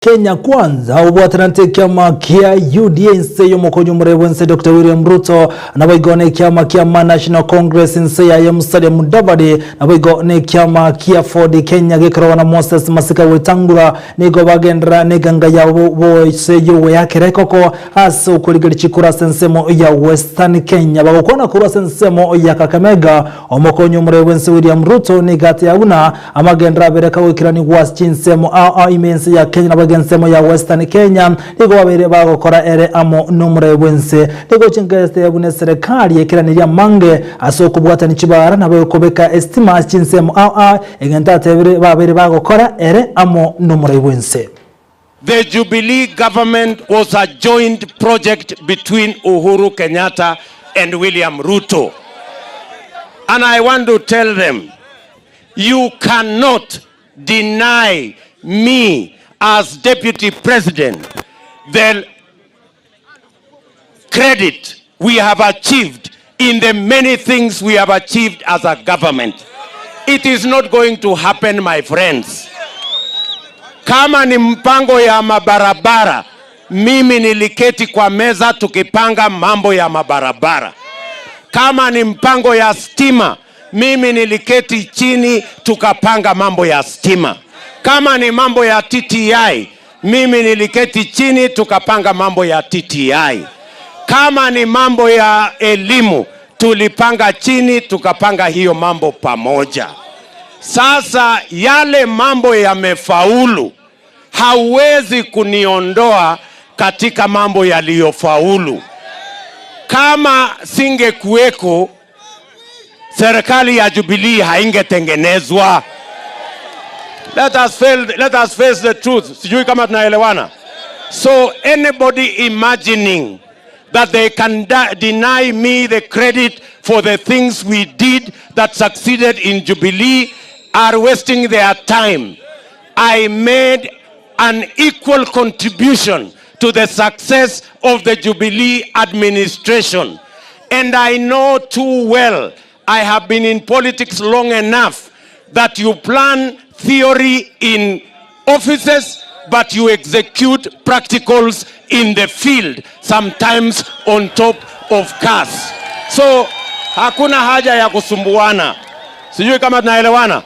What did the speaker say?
Kenya kwanza ubwatanate kiama kia UDA nse yomokonyo murewense Dr. William Ruto nabaigone kiama kia National Congress nse ya Musalia Mudavadi nabaigone kiama kia Ford Kenya gikarawana Moses Masika Wetangula nigo bagendera neganga ya boise yowe yakerekoko hasa ukurigari chikura sensemo ya Western Kenya bagokona kura sensemo ya Kakamega omokonyo murewense William Ruto nigate yauna amagendera bereka wikirani was chinsemo imense ya Kenya gensemo ya Western Kenya nigo babere bagokora ere amo numre wense nigo chingeste yabune serikali yekiranira mange asokubwata nichibara nabayokobeka estima chinsemo egenta tebere babere bagokora ere amo numre wense. The Jubilee government was a joint project between Uhuru Kenyatta and William Ruto. And I want to tell them, you cannot deny me as Deputy President the credit we have achieved in the many things we have achieved as a government. It is not going to happen, my friends. Kama ni mpango ya mabarabara, mimi niliketi kwa meza tukipanga mambo ya mabarabara. Kama ni mpango ya stima, mimi niliketi chini tukapanga mambo ya stima. Kama ni mambo ya TTI, mimi niliketi chini tukapanga mambo ya TTI. Kama ni mambo ya elimu, tulipanga chini tukapanga hiyo mambo pamoja. Sasa yale mambo yamefaulu, hauwezi kuniondoa katika mambo yaliyofaulu. Kama singekuweko, serikali ya Jubilee haingetengenezwa. Let us face the truth. Sijui kama tunaelewana. So anybody imagining that they can deny me the credit for the things we did that succeeded in Jubilee are wasting their time. I made an equal contribution to the success of the Jubilee administration. And I know too well, I have been in politics long enough, that you plan theory in offices, but you execute practicals in the field, sometimes on top of cars. So hakuna haja ya kusumbuana. Sijui kama tunaelewana.